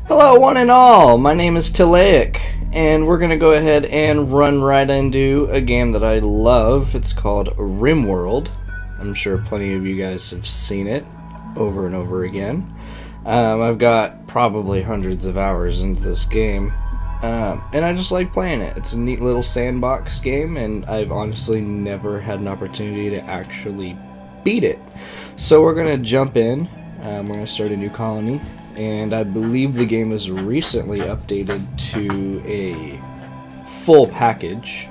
Hello one and all, my name is Tilaic, and we're going to go ahead and run right into a game that I love. It's called Rimworld. I'm sure plenty of you guys have seen it over and over again. I've got probably hundreds of hours into this game, and I just like playing it. It's a neat little sandbox game, and I've honestly never had an opportunity to actually beat it. So we're going to jump in, we're going to start a new colony. And I believe the game was recently updated to a full package.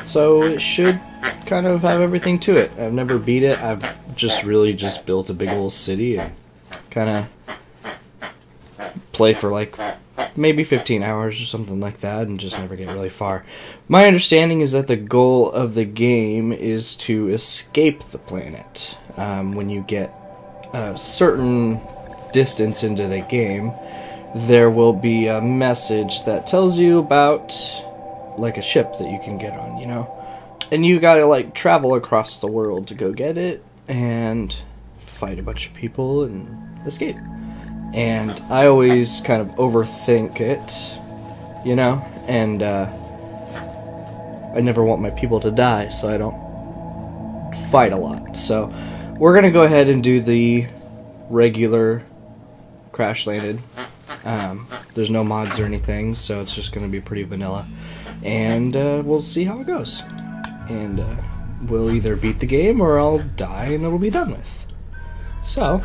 So it should kind of have everything to it. I've never beat it. I've just built a big old city and kind of play for like maybe 15 hours or something like that and just never get really far. My understanding is that the goal of the game is to escape the planet. When you get a certain distance into the game, there will be a message that tells you about like a ship that you can get on, you know? And you gotta like travel across the world to go get it and fight a bunch of people and escape. And I always kind of overthink it, you know? And I never want my people to die, so I don't fight a lot. So we're going to go ahead and do the regular crash landed. There's no mods or anything, so it's just going to be pretty vanilla. And we'll see how it goes. And we'll either beat the game or I'll die and it'll be done with. So,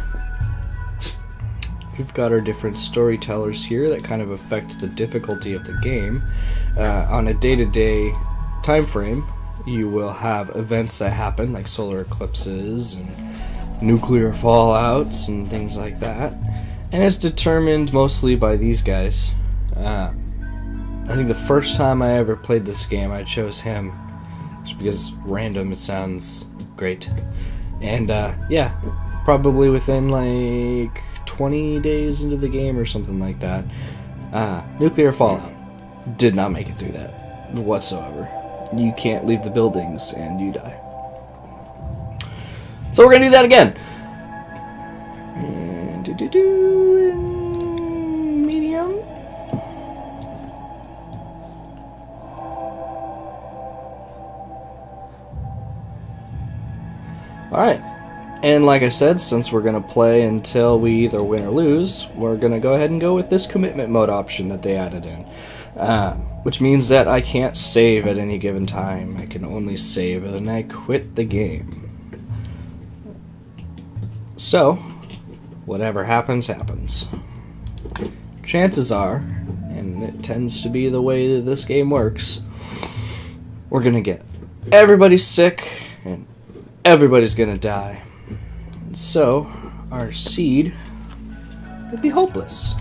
we've got our different storytellers here that kind of affect the difficulty of the game. On a day-to-day time frame, you will have events that happen, like solar eclipses and nuclear fallouts and things like that. And it's determined mostly by these guys. I think the first time I ever played this game, I chose him. Just because random, it sounds great. And yeah, probably within like 20 days into the game or something like that. Nuclear fallout. Did not make it through that whatsoever. You can't leave the buildings and you die. So we're gonna do that again. And medium. Alright. And like I said, since we're gonna play until we either win or lose, we're gonna go ahead and go with this commitment mode option that they added in. Which means that I can't save at any given time. I can only save it and I quit the game. So, whatever happens, happens. Chances are, and it tends to be the way that this game works, we're gonna get everybody sick and everybody's gonna die. So, our seed would be hopeless.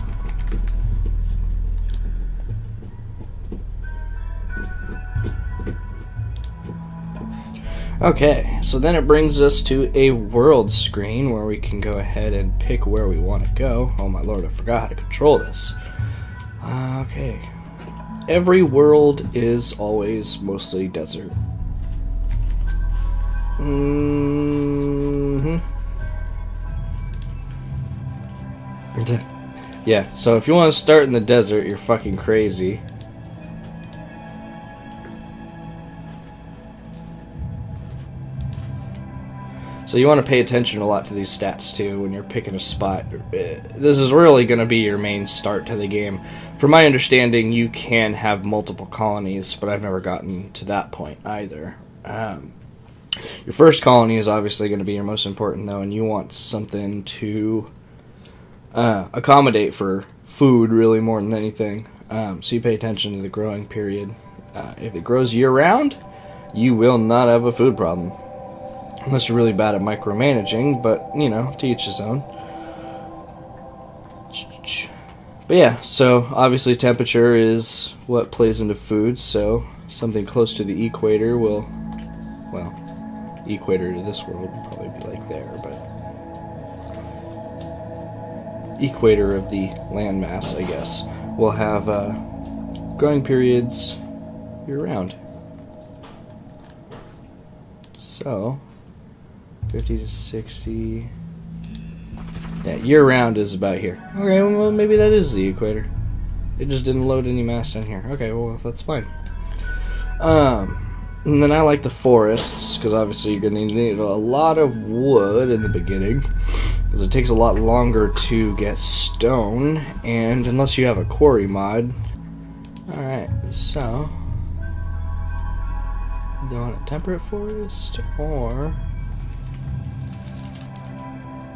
Okay, so then it brings us to a world screen where we can go ahead and pick where we want to go. Oh my lord, I forgot how to control this. Okay. Every world is always mostly desert. Yeah, so if you want to start in the desert, you're fucking crazy. So you want to pay attention a lot to these stats too when you're picking a spot. This is really going to be your main start to the game. From my understanding, you can have multiple colonies, but I've never gotten to that point either. Your first colony is obviously going to be your most important though, and you want something to accommodate for food really more than anything. So you pay attention to the growing period. If it grows year-round, you will not have a food problem. Unless you're really bad at micromanaging, but, you know, to each his own. But yeah, so obviously temperature is what plays into food, so something close to the equator will, well, equator to this world would probably be like there, but equator of the landmass, I guess, will have growing periods year-round. So 50 to 60. Yeah, year-round is about here. Okay, well, maybe that is the equator. It just didn't load any maps down here. Okay, well, that's fine. And then I like the forests, because obviously you're going to need a lot of wood in the beginning, because it takes a lot longer to get stone, and unless you have a quarry mod. Alright, so... do you want a temperate forest, or...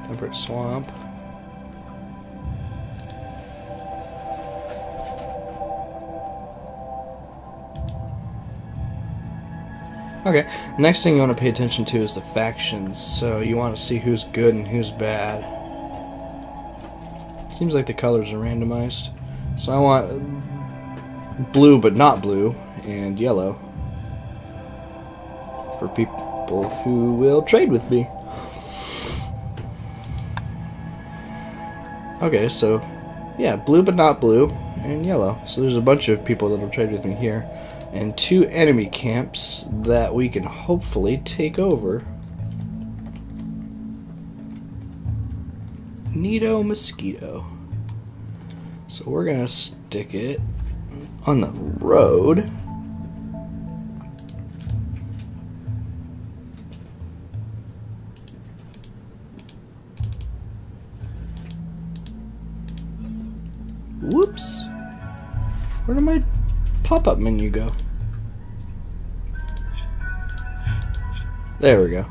temperate swamp? Okay, next thing you want to pay attention to is the factions. So you want to see who's good and who's bad. Seems like the colors are randomized. So I want blue but not blue, and yellow for people who will trade with me. Okay, so yeah, blue but not blue, and yellow. So there's a bunch of people that'll trade with me here. And 2 enemy camps that we can hopefully take over. Neato Mosquito. So we're gonna stick it on the road. Whoops. Where did my pop-up menu go? There we go.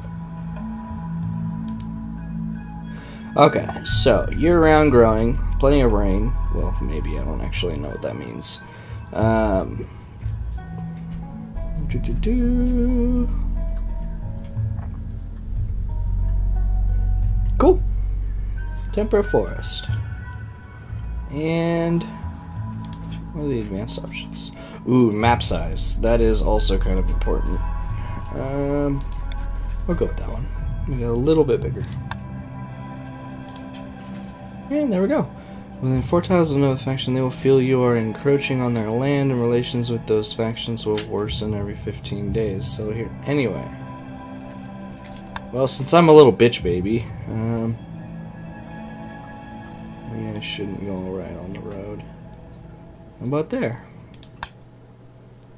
Okay, so year-round growing, plenty of rain. Well, maybe I don't actually know what that means. Cool. Temperate forest. And what are the advanced options? Ooh, map size. That is also kind of important. We'll go with that one. Make it a little bit bigger. And there we go. Within 4 tiles of another faction, they will feel you are encroaching on their land, and relations with those factions will worsen every 15 days. So here, anyway. Well, since I'm a little bitch baby, maybe I shouldn't go right on the road. How about there?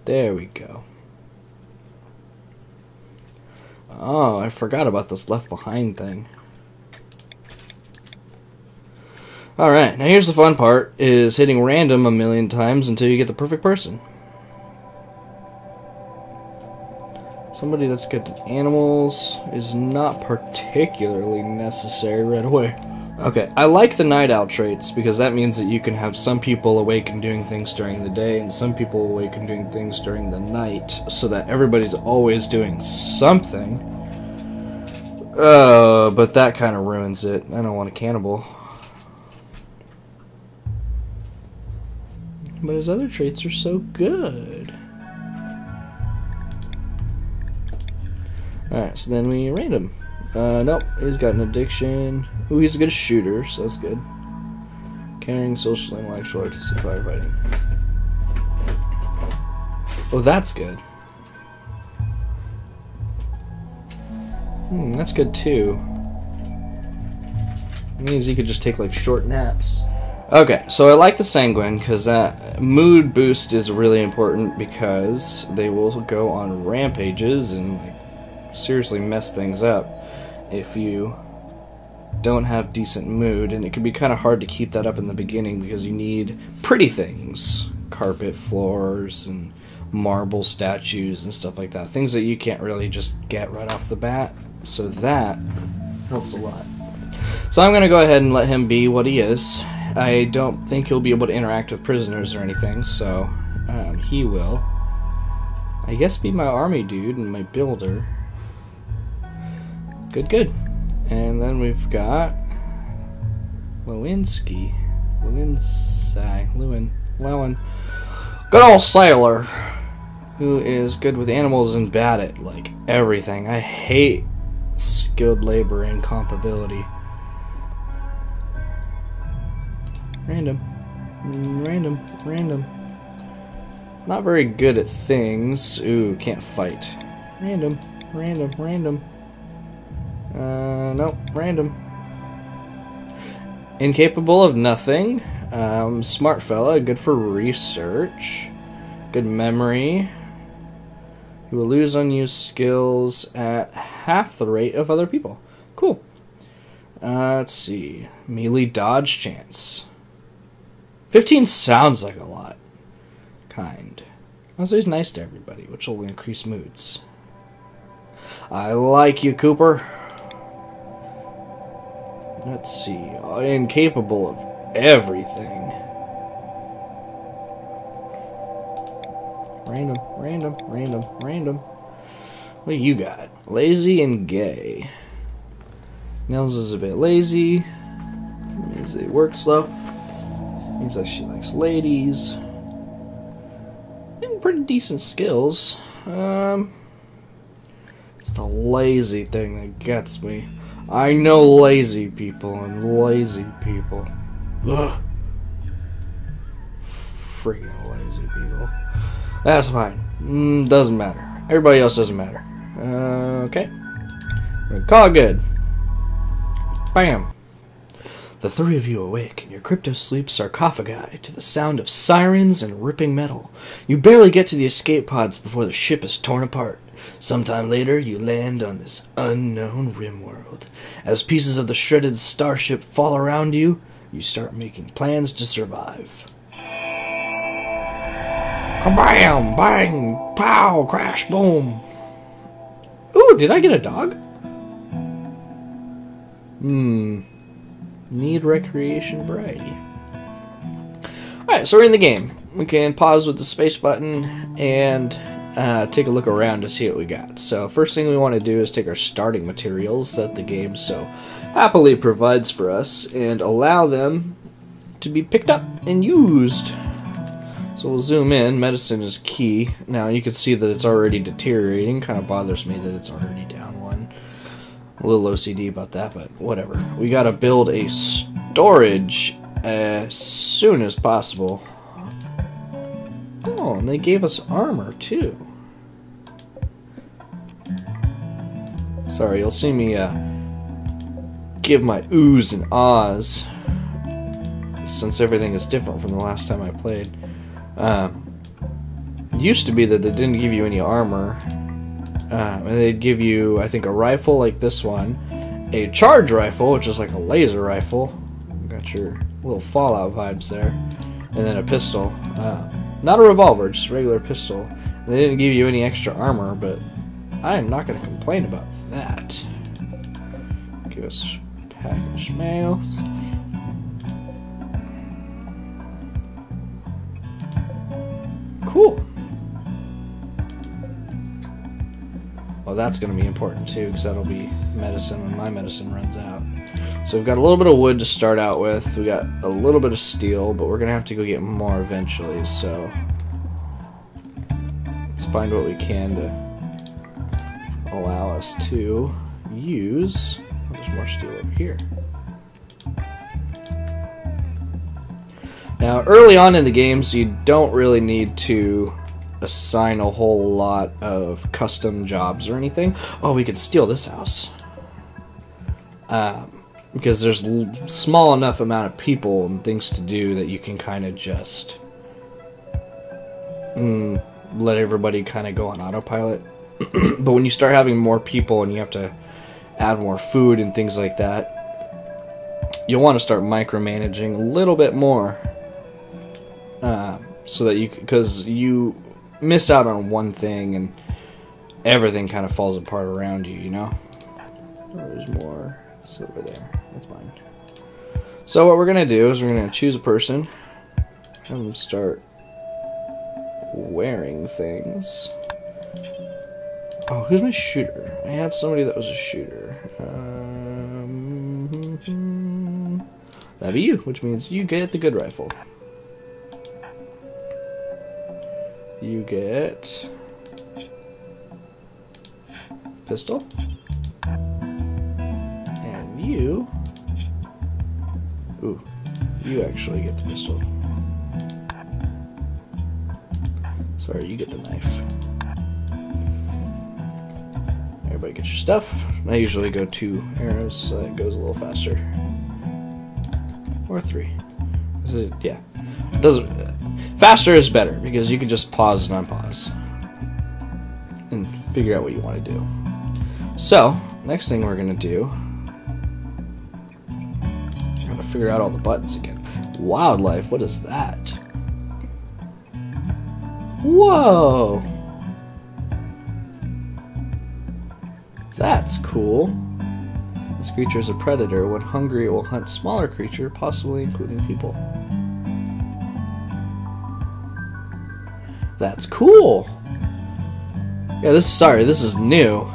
There we go. Oh, I forgot about this Left Behind thing. Alright, now here's the fun part, is hitting random a million times until you get the perfect person. Somebody that's good at animals is not particularly necessary right away. Okay, I like the night owl traits because that means that you can have some people awake and doing things during the day and some people awake and doing things during the night, so that everybody's always doing something. But that kind of ruins it. I don't want a cannibal. But his other traits are so good. Alright, so then we rate him. Nope, he's got an addiction. Ooh, he's a good shooter, so that's good. Caring, social, intellectual, artistic, firefighting. Oh, that's good. That's good too. It means he could just take like short naps. Okay, so I like the sanguine because that mood boost is really important because they will go on rampages and like seriously mess things up if you don't have decent mood, and it can be kind of hard to keep that up in the beginning because you need pretty things, carpet floors and marble statues and stuff like that, things that you can't really just get right off the bat, so that helps a lot. So I'm going to go ahead and let him be what he is. I don't think he'll be able to interact with prisoners or anything, so he will, I guess, be my army dude and my builder. Good, good. And then we've got Lewinsky. Lewin. Good old sailor, who is good with animals and bad at, like, everything. I hate skilled labor and compatibility. Random. Not very good at things. Ooh, can't fight. Random. Nope, random. Incapable of nothing. Smart fella, good for research. Good memory. He will lose unused skills at half the rate of other people. Cool. Let's see. Melee dodge chance. 15 sounds like a lot. Kind. Also, he's nice to everybody, which will increase moods. I like you, Cooper. Let's see. Incapable of everything. Random, random, random, random. What do you got? Lazy and gay. Nels is a bit lazy. Means they work slow. Means like she likes ladies. And pretty decent skills. It's the lazy thing that gets me. I know lazy people and lazy people. Ugh. Freaking lazy people. That's fine. Doesn't matter. Everybody else doesn't matter. Okay. We're gonna call it good. Bam. The three of you awake in your crypto-sleep sarcophagi to the sound of sirens and ripping metal. You barely get to the escape pods before the ship is torn apart. Sometime later, you land on this unknown Rimworld. As pieces of the shredded starship fall around you, you start making plans to survive. Kabam! Bang! Pow! Crash! Boom! Ooh, did I get a dog? Need recreation variety. Alright, so we're in the game. We can pause with the space button and take a look around to see what we got. So first thing we want to do is take our starting materials that the game so happily provides for us and allow them to be picked up and used. So we'll zoom in. Medicine is key. Now you can see that it's already deteriorating. Kind of bothers me that it's already down one. A little OCD about that, but whatever. We gotta build a storage as soon as possible. Oh, and they gave us armor too. Sorry, you'll see me give my oohs and ahs since everything is different from the last time I played. It used to be that they didn't give you any armor, and they'd give you, I think, a rifle like this one, a charge rifle, which is like a laser rifle. Got your little Fallout vibes there, and then a pistol. Not a revolver, just a regular pistol. They didn't give you any extra armor, but I am not going to complain about that. Give us package mail. Cool. Well, that's going to be important too, because that'll be medicine when my medicine runs out. So we've got a little bit of wood to start out with. We got a little bit of steel, but we're going to have to go get more eventually. So let's find what we can to allow us to use. Oh, there's more steel over here. Now, early on in the games, you don't really need to assign a whole lot of custom jobs or anything. Oh, we can steal this house. Because there's small enough amount of people and things to do that you can kind of just let everybody kind of go on autopilot. But when you start having more people and you have to add more food and things like that, you'll want to start micromanaging a little bit more. So that because you miss out on one thing and everything kind of falls apart around you, you know? Oh, there's more. It's over there. That's fine. So what we're going to do is we're going to choose a person and start wearing things. Oh, who's my shooter? I had somebody that was a shooter. That'd be you, which means you get the good rifle. You get pistol. And you... Ooh, you actually get the pistol. Sorry, you get the knife. Everybody get your stuff. I usually go 2 arrows, so it goes a little faster. or 3. Is it? Yeah. It doesn't. Faster is better because you can just pause and unpause and figure out what you want to do. So next thing we're gonna do, we're gonna figure out all the buttons again. Wildlife. What is that? Whoa. That's cool. This creature is a predator. When hungry, it will hunt smaller creature, possibly including people. That's cool. Yeah, this is new.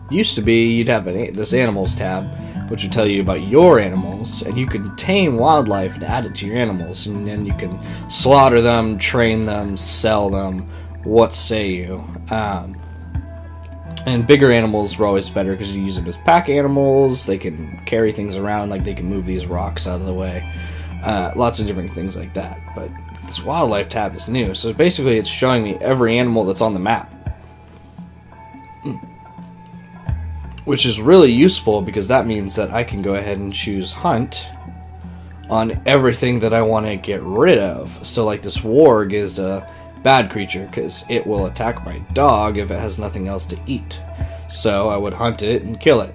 Used to be you'd have this animals tab, which would tell you about your animals, and you could tame wildlife and add it to your animals, and then you can slaughter them, train them, sell them. What say you? And bigger animals were always better because you use them as pack animals. They can carry things around, like they can move these rocks out of the way. Lots of different things like that. But this wildlife tab is new, so basically it's showing me every animal that's on the map. Which is really useful because that means that I can go ahead and choose hunt on everything that I want to get rid of. So like this warg is a bad creature because it will attack my dog if it has nothing else to eat. So I would hunt it and kill it.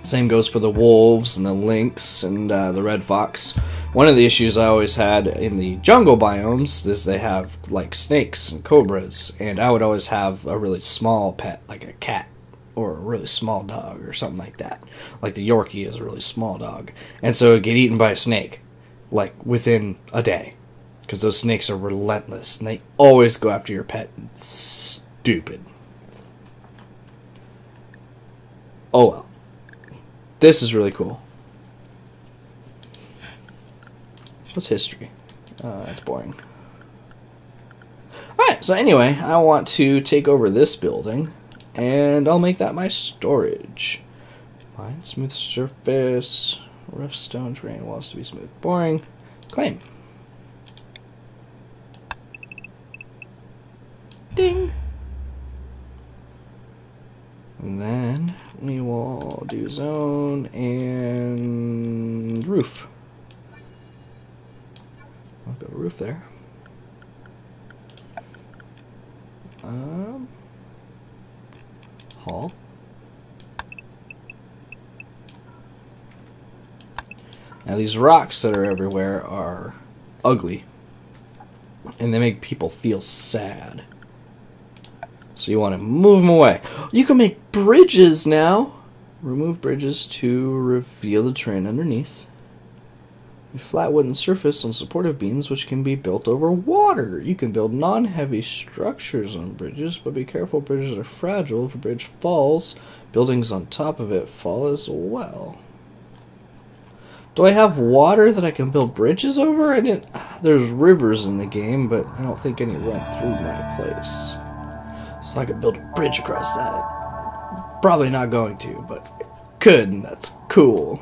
Same goes for the wolves and the lynx and the red fox. One of the issues I always had in the jungle biomes is they have like snakes and cobras, and I would always have a really small pet, like a cat or a really small dog or something like that. Like the Yorkie is a really small dog, and so it would get eaten by a snake like within a day because those snakes are relentless and they always go after your pet. It's stupid. Oh well. This is really cool. What's history? That's boring. Alright, so anyway, I want to take over this building, and I'll make that my storage. Fine, smooth surface, rough stone terrain, walls to be smooth. Boring. Claim. Ding! And then we will do zone and roof. I'll build a roof there. Hall. Now these rocks that are everywhere are ugly, and they make people feel sad. So you want to move them away. You can make bridges now. Remove bridges to reveal the terrain underneath. A flat wooden surface on supportive beams which can be built over water. You can build non-heavy structures on bridges, but be careful, bridges are fragile. If a bridge falls, buildings on top of it fall as well. Do I have water that I can build bridges over? There's rivers in the game, but I don't think any run through my place. So I could build a bridge across that. Probably not going to, but could, and that's cool.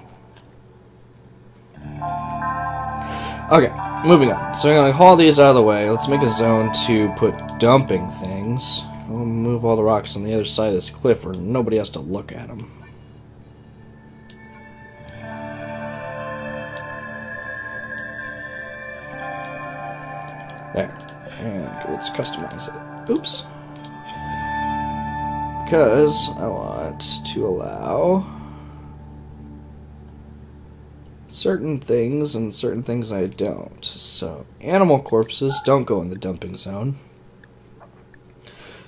Okay, moving on. So I'm going to haul these out of the way. Let's make a zone to put dumping things. We'll move all the rocks on the other side of this cliff where nobody has to look at them. There. And let's customize it. Oops. Because I want to allow certain things and certain things I don't. So animal corpses don't go in the dumping zone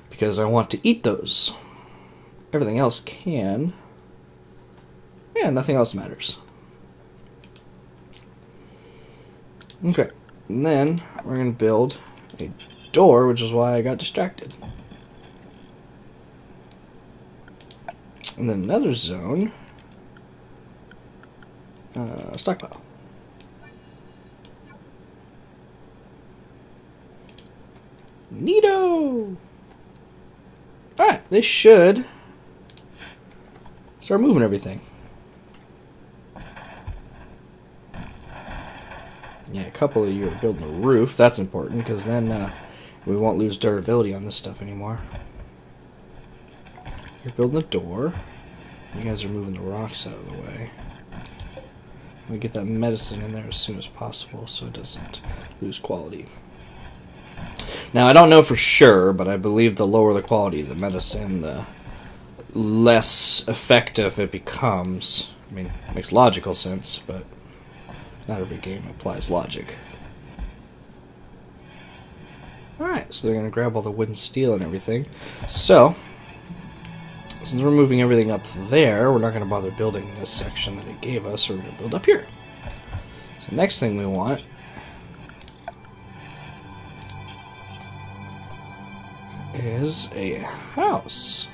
because I want to eat those. Everything else can. Yeah, nothing else matters. Okay, and then we're going to build a door, which is why I got distracted. And then another zone. Stockpile. Neato! Alright, they should start moving everything. Yeah, a couple of you are building a roof. That's important because then we won't lose durability on this stuff anymore. You're building a door. You guys are moving the rocks out of the way. We get that medicine in there as soon as possible so it doesn't lose quality. Now, I don't know for sure, but I believe the lower the quality of the medicine, the less effective it becomes. I mean, it makes logical sense, but not every game applies logic. Alright, so they're going to grab all the wood and steel and everything. So, since we're moving everything up there, we're not going to bother building this section that it gave us. We're going to build up here. So next thing we want is a house.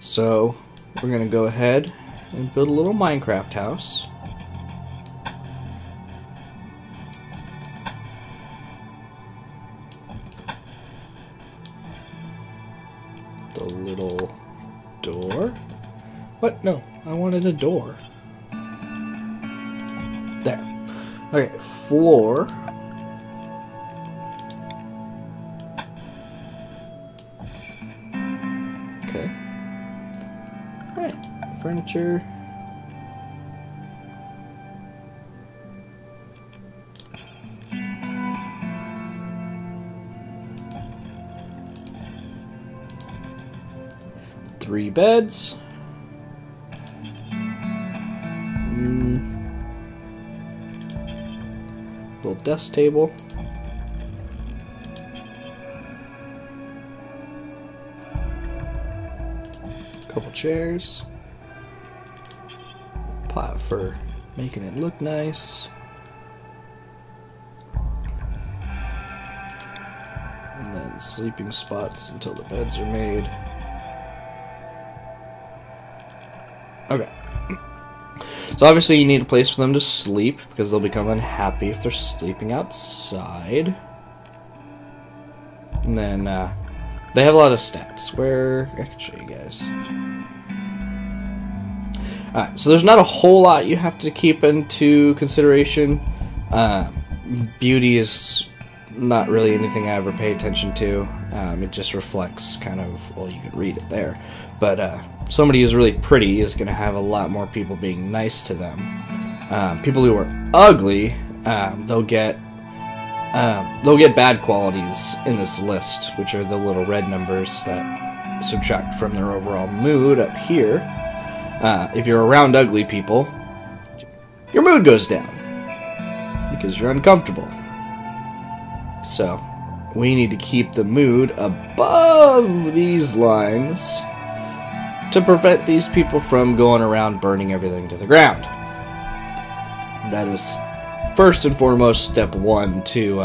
So we're going to go ahead and build a little Minecraft house. The little door. What? No, I wanted a door. There. Okay, floor. Okay. Alright, furniture. Three beds. Little desk table. Couple chairs. Pot for making it look nice. And then sleeping spots until the beds are made. Okay. So obviously you need a place for them to sleep because they'll become unhappy if they're sleeping outside. And then they have a lot of stats where I can show you guys. Alright, so there's not a whole lot you have to keep into consideration. Beauty is not really anything I ever pay attention to. It just reflects kind of, well, you can read it there. But somebody who's really pretty is going to have a lot more people being nice to them. People who are ugly, they'll get bad qualities in this list, which are the little red numbers that subtract from their overall mood up here. If you're around ugly people, your mood goes down because you're uncomfortable. So we need to keep the mood above these lines to prevent these people from going around burning everything to the ground. That is first and foremost step one to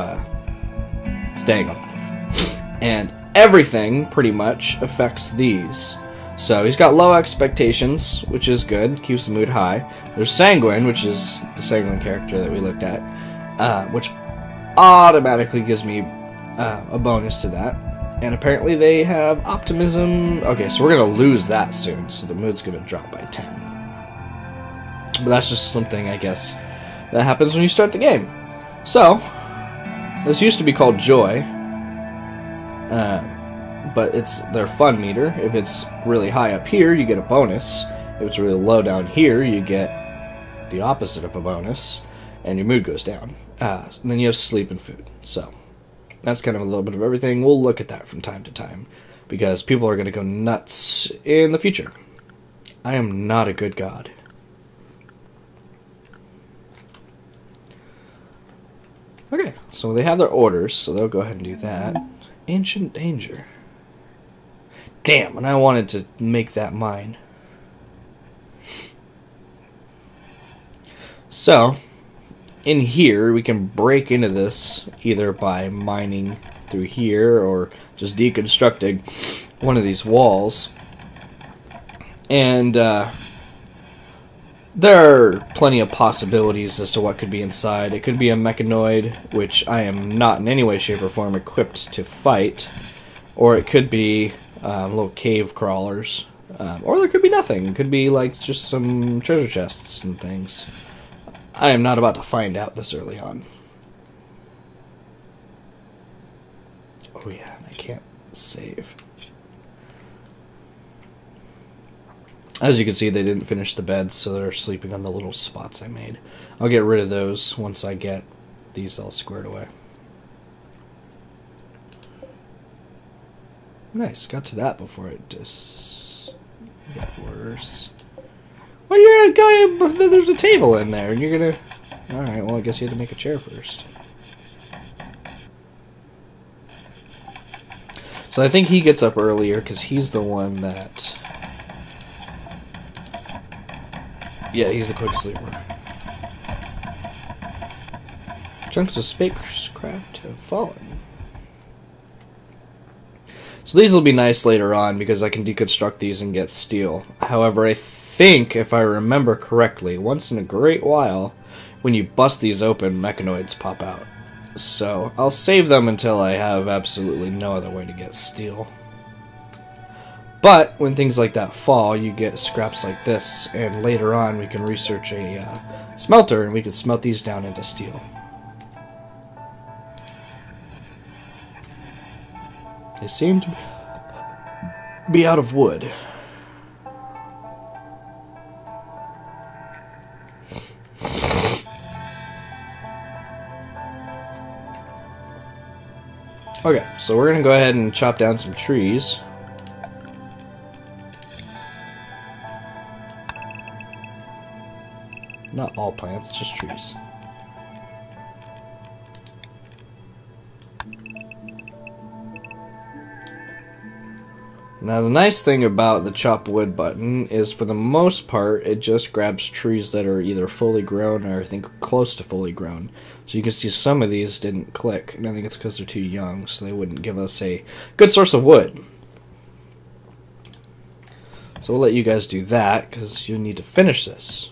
staying alive. And everything pretty much affects these. So he's got low expectations, which is good, keeps the mood high. There's Sanguine, which is the Sanguine character that we looked at, which automatically gives me a bonus to that. And apparently they have optimism. Okay, so we're going to lose that soon, so the mood's going to drop by 10. But that's just something, I guess, that happens when you start the game. So, this used to be called Joy, but it's their fun meter. If it's really high up here, you get a bonus. If it's really low down here, you get the opposite of a bonus, and your mood goes down. And then you have sleep and food, so that's kind of a little bit of everything. We'll look at that from time to time, because people are going to go nuts in the future. I am not a good god. Okay, so they have their orders, so they'll go ahead and do that. Ancient Danger. Damn, and I wanted to make that mine. So, in here, we can break into this either by mining through here or just deconstructing one of these walls. And there are plenty of possibilities as to what could be inside. It could be a mechanoid, which I am not in any way, shape, or form equipped to fight. Or it could be little cave crawlers. Or there could be nothing. It could be like just some treasure chests and things. I am not about to find out this early on. Oh yeah, and I can't save. As you can see, they didn't finish the beds, so they're sleeping on the little spots I made. I'll get rid of those once I get these all squared away. Nice, got to that before it just got worse. Well, you're gonna go. There's a table in there, and you're gonna. All right. Well, I guess you had to make a chair first. So I think he gets up earlier because he's the one that. Yeah, he's the quick sleeper. Chunks of spacecraft have fallen. So these will be nice later on because I can deconstruct these and get steel. However, I think, if I remember correctly, once in a great while, when you bust these open, mechanoids pop out. So I'll save them until I have absolutely no other way to get steel. But when things like that fall, you get scraps like this, and later on we can research a smelter and we can smelt these down into steel. They seem to be out of wood. Okay, so we're going to go ahead and chop down some trees. Not all plants, just trees. Now the nice thing about the chop wood button is for the most part it just grabs trees that are either fully grown or I think close to fully grown. So you can see some of these didn't click, and I think it's because they're too young, so they wouldn't give us a good source of wood. So we'll let you guys do that because you need to finish this.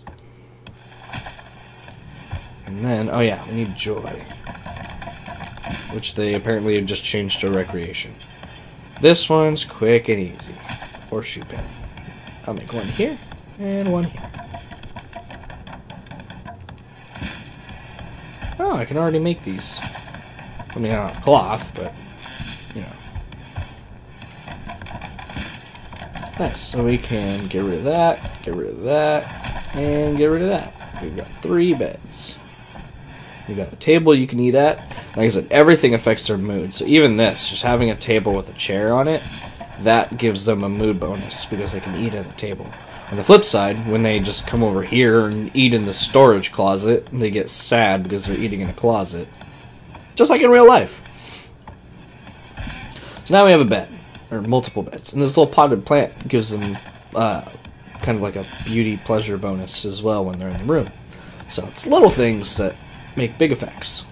And then, oh yeah, we need joy, which they apparently have just changed to recreation. This one's quick and easy. Horseshoe pin. I'll make one here and one here. Oh, I can already make these. I mean, not cloth, but, you know. Nice. So we can get rid of that, get rid of that, and get rid of that. We've got 3 beds. You've got a table you can eat at. Like I said, everything affects their mood. So even this, just having a table with a chair on it, that gives them a mood bonus because they can eat at a table. On the flip side, when they just come over here and eat in the storage closet, they get sad because they're eating in a closet. Just like in real life. So now we have a bed, or multiple beds. And this little potted plant gives them kind of like a beauty pleasure bonus as well when they're in the room. So it's little things that make big effects.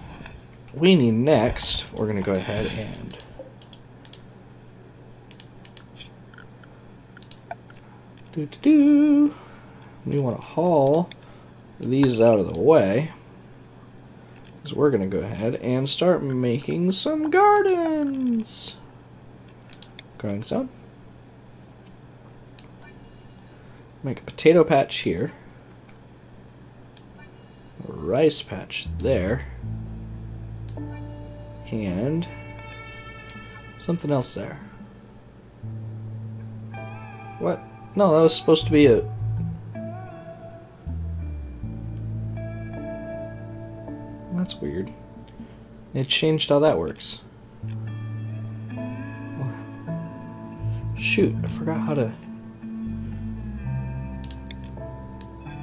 We need next, we're going to go ahead and we want to haul these out of the way because we're going to go ahead and start making some gardens. Growing zone. Make a potato patch here. A rice patch there. And something else there. What? No, that was supposed to be a... That's weird. It changed how that works. Shoot, I forgot how to...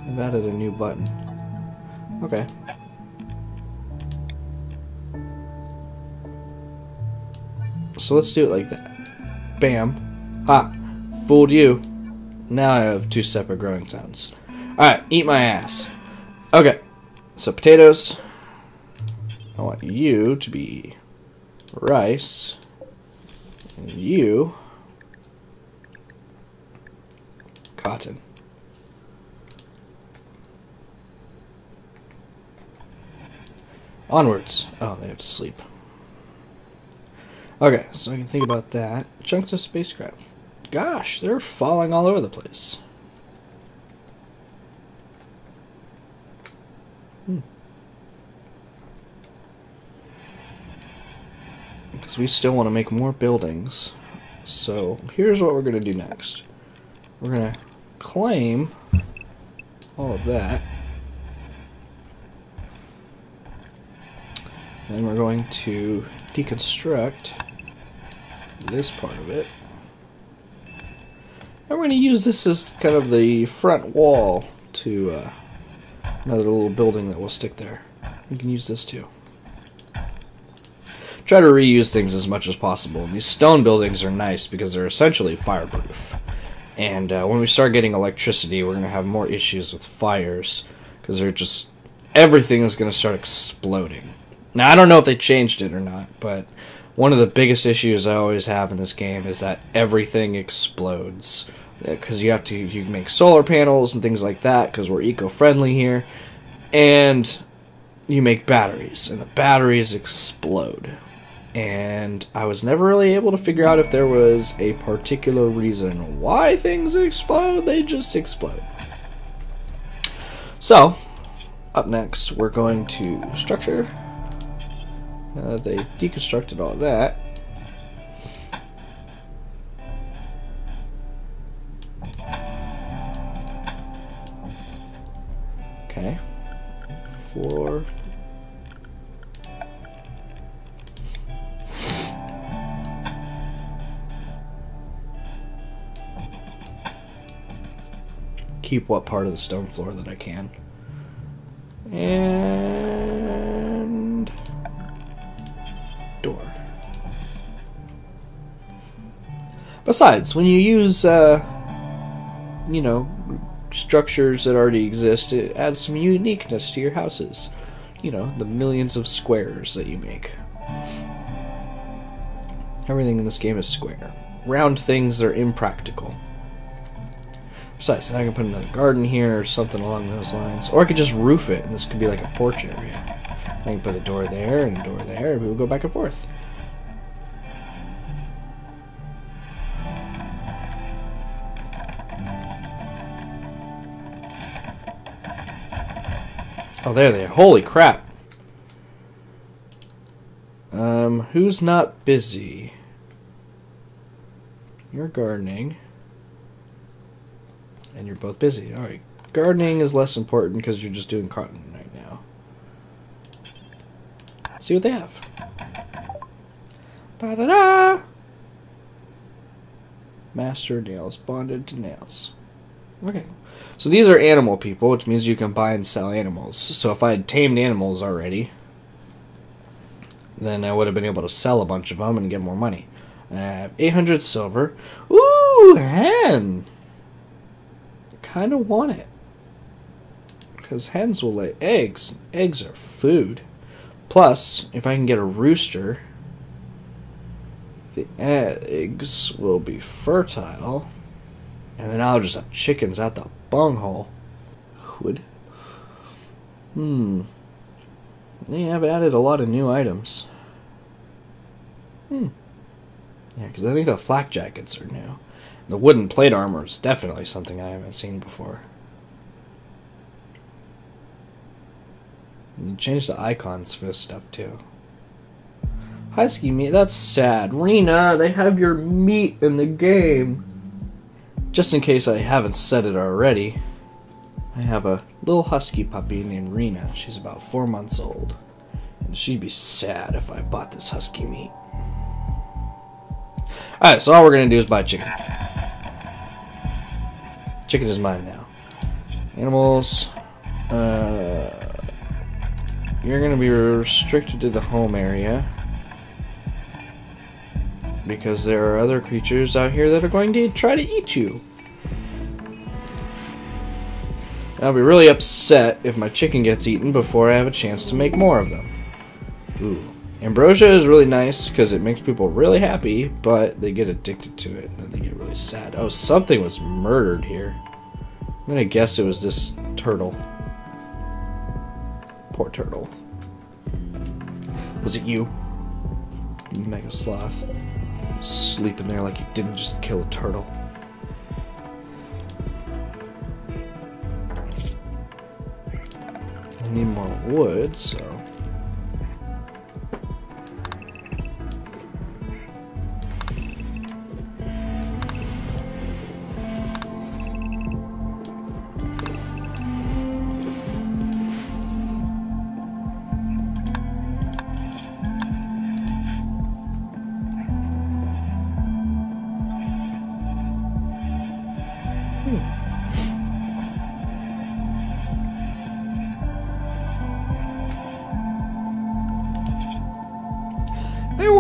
I've added a new button. Okay. So let's do it like that. Bam. Ha! Fooled you. Now I have 2 separate growing zones. Alright, eat my ass. Okay. So potatoes. I want you to be rice. And you... cotton. Onwards. Oh, they have to sleep. Okay, so I can think about that. Chunks of spacecraft. Gosh, they're falling all over the place. Because we still want to make more buildings. So here's what we're going to do next. We're going to claim all of that. Then we're going to deconstruct this part of it. And we're going to use this as kind of the front wall to another little building that will stick there. We can use this too. Try to reuse things as much as possible. And these stone buildings are nice because they're essentially fireproof. And when we start getting electricity, we're going to have more issues with fires because they're just everything is going to start exploding. Now, I don't know if they changed it or not, but one of the biggest issues I always have in this game is that everything explodes. Because you can make solar panels and things like that because we're eco-friendly here. And you make batteries, and the batteries explode. And I was never really able to figure out if there was a particular reason why things explode. They just explode. So, up next, we're going to structure. They deconstructed all that. Okay. Floor. Keep what part of the stone floor that I can. And door. Besides, when you use, structures that already exist, it adds some uniqueness to your houses. You know, the millions of squares that you make. Everything in this game is square. Round things are impractical. Besides, I can put another garden here or something along those lines. Or I could just roof it, and this could be like a porch area. I can put a door there and a door there, and we will go back and forth. Oh, there they are. Holy crap. Who's not busy? You're gardening. And you're both busy. Alright. Gardening is less important because you're just doing cotton right now. Let's see what they have. Da-da-da! Master nails. Bonded to nails. Okay. So these are animal people, which means you can buy and sell animals. So if I had tamed animals already, then I would have been able to sell a bunch of them and get more money. 800 silver. Ooh, hen! Kind of want it. Because hens will lay eggs. Eggs are food. Plus, if I can get a rooster, the eggs will be fertile. And then I'll just have chickens out the bunghole. Would. They have added a lot of new items. Yeah, because I think the flak jackets are new. The wooden plate armor is definitely something I haven't seen before. And you changed the icons for this stuff too. Husky meat, that's sad. Rena, they have your meat in the game. Just in case I haven't said it already, I have a little husky puppy named Rena. She's about 4 months old. And she'd be sad if I bought this husky meat. Alright, so all we're going to do is buy chicken. Chicken is mine now. Animals. You're going to be restricted to the home area. Because there are other creatures out here that are going to try to eat you. I'll be really upset if my chicken gets eaten before I have a chance to make more of them. Ooh. Ambrosia is really nice because it makes people really happy, but they get addicted to it and then they get really sad. Oh, something was murdered here. I'm going to guess it was this turtle. Poor turtle. Was it you? Mega Sloth. Sleeping there like you didn't just kill a turtle. I need more wood, so...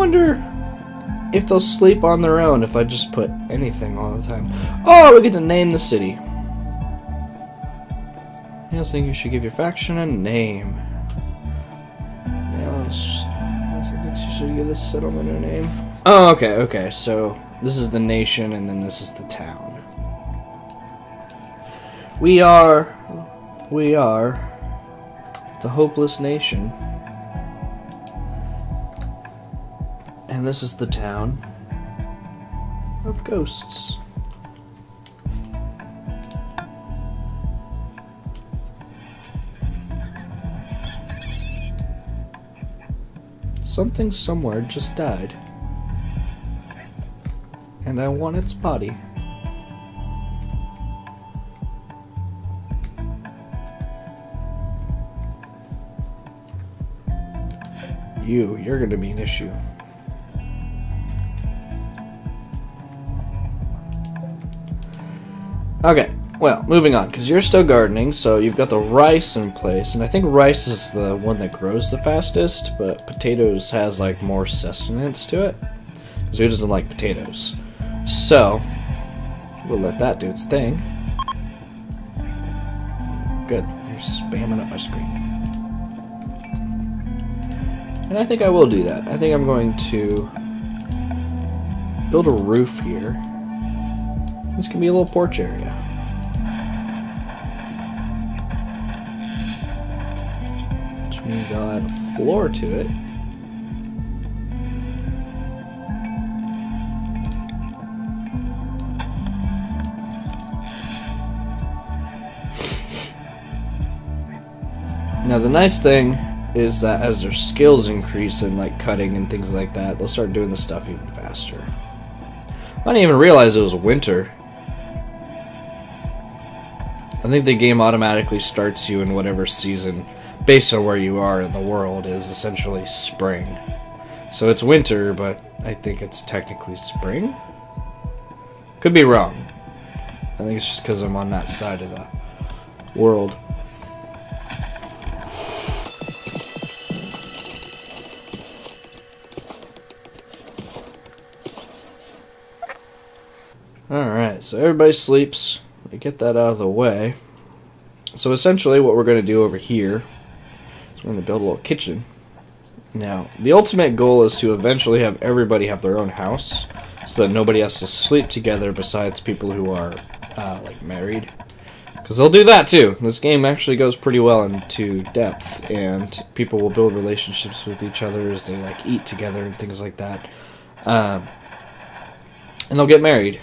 wonder if they'll sleep on their own if I just put anything all the time. Oh, we get to name the city. I also think you should give your faction a name. I think you should give this settlement a name. Oh, okay. So this is the nation, and then this is the town. We are the hopeless nation. And this is the town of ghosts. Something somewhere just died. And I want its body. You're gonna be an issue. Okay, well, moving on, because you're still gardening, so you've got the rice in place, and I think rice is the one that grows the fastest, but potatoes has, like, more sustenance to it, because who doesn't like potatoes? So, we'll let that do its thing. Good, you're spamming up my screen. And I think I will do that. I think I'm going to build a roof here. This can be a little porch area. Which means I'll add a floor to it. Now the nice thing is that as their skills increase in like cutting and things like that, they'll start doing the stuff even faster. I didn't even realize it was winter. I think the game automatically starts you in whatever season, based on where you are in the world, is essentially spring. So it's winter, but I think it's technically spring? Could be wrong. I think it's just because I'm on that side of the world. Alright, so everybody sleeps. We get that out of the way. So essentially what we're going to do over here is we're going to build a little kitchen. Now, the ultimate goal is to eventually have everybody have their own house, so that nobody has to sleep together besides people who are, like, married. Because they'll do that too. This game actually goes pretty well into depth, and people will build relationships with each other as they, like, eat together and things like that. And they'll get married,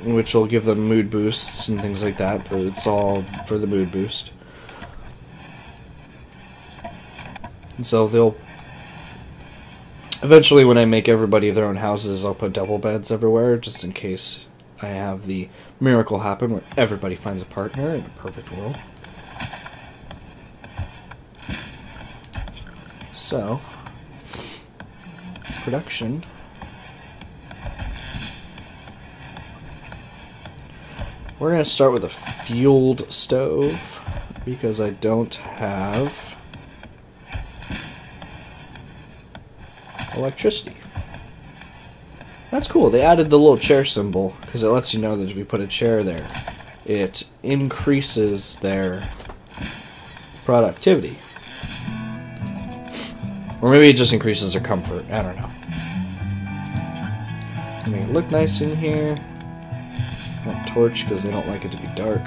which will give them mood boosts and things like that. It's all for the mood boost. And so they'll... Eventually, when I make everybody their own houses, I'll put double beds everywhere, just in case I have the miracle happen where everybody finds a partner in a perfect world. So, production... We're going to start with a fueled stove, because I don't have electricity. That's cool. They added the little chair symbol, because it lets you know that if you put a chair there, it increases their productivity. Or maybe it just increases their comfort. I don't know. Make it look nice in here. Not torch because they don't like it to be dark.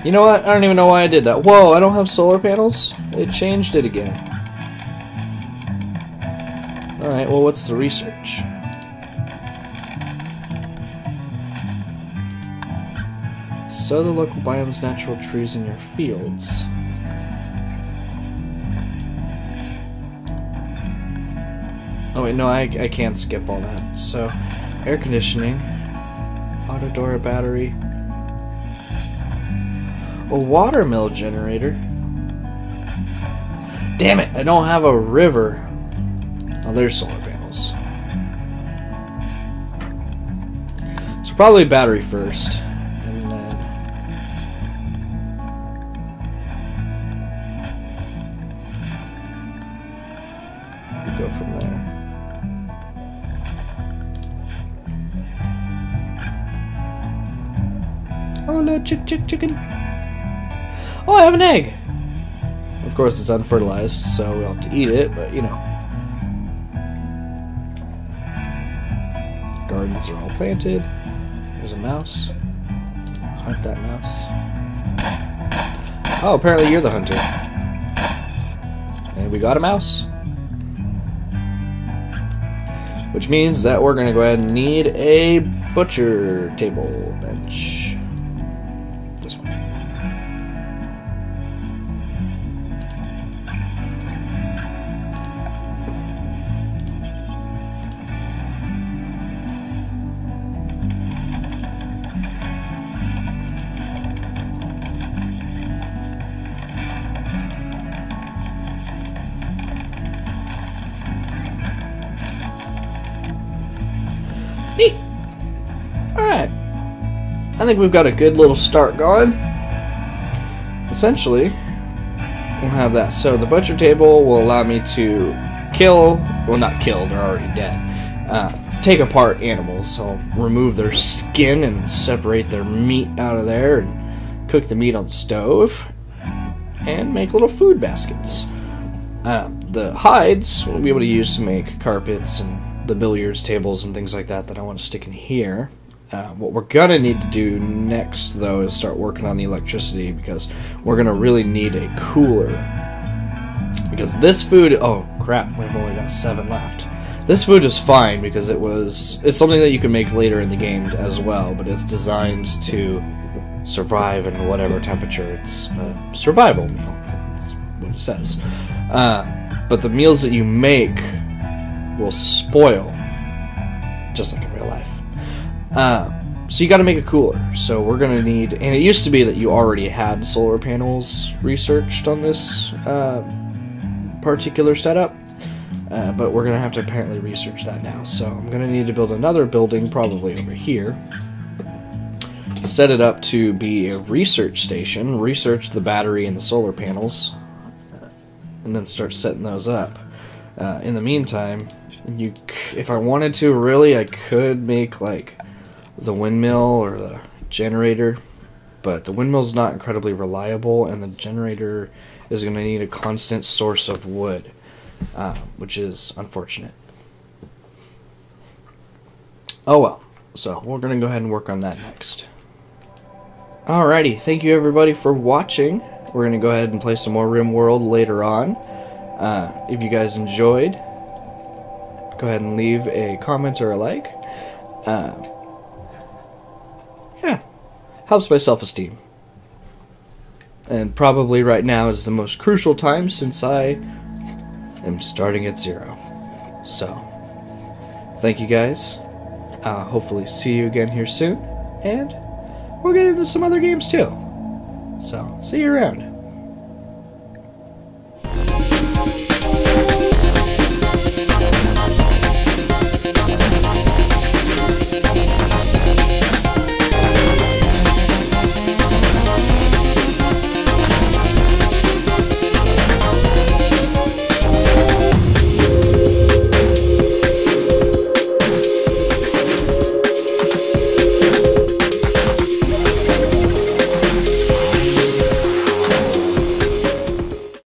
You know what? I don't even know why I did that. Whoa, I don't have solar panels? It changed it again. Alright, well, what's the research? Sow the local biome's natural trees in your fields. Oh wait, no, I can't skip all that. So, air conditioning, auto door battery, a watermill generator. Damn it, I don't have a river. Oh, there's solar panels. So probably battery first, and then Oh, no, chicken. Oh, I have an egg. Of course, it's unfertilized, so we'll have to eat it, but you know. Gardens are all planted. There's a mouse. Hunt that mouse. Oh, apparently you're the hunter. And we got a mouse. Which means that we're going to go ahead and need a butcher table bench. This one. Neat. Alright. I think we've got a good little start going. Essentially, we'll have that. So the butcher table will allow me to kill, well not kill, they're already dead, take apart animals. I'll remove their skin and separate their meat out of there and cook the meat on the stove and make little food baskets. The hides we'll be able to use to make carpets and the billiards tables and things like that that I want to stick in here. What we're gonna need to do next, though, is start working on the electricity, because we're gonna really need a cooler. Because this food, oh crap, we've only got 7 left. This food is fine because it's something that you can make later in the game as well, but it's designed to survive in whatever temperature. It's a survival meal, that's what it says. But the meals that you make will spoil, just like in real life. So you got to make a cooler. So we're gonna need, and it used to be that you already had solar panels researched on this particular setup, but we're gonna have to apparently research that now. So I'm gonna need to build another building, probably over here, set it up to be a research station, research the battery and the solar panels, and then start setting those up. In the meantime, if I wanted to, really, I could make like the windmill or the generator, but the windmill's not incredibly reliable, and the generator is going to need a constant source of wood, which is unfortunate. Oh well, so we're going to go ahead and work on that next. Alrighty, thank you everybody for watching. We're going to go ahead and play some more Rimworld later on. If you guys enjoyed, go ahead and leave a comment or a like. Yeah, helps my self-esteem. And probably right now is the most crucial time, since I am starting at 0. So, thank you guys. Hopefully see you again here soon. And we'll get into some other games too. So, see you around.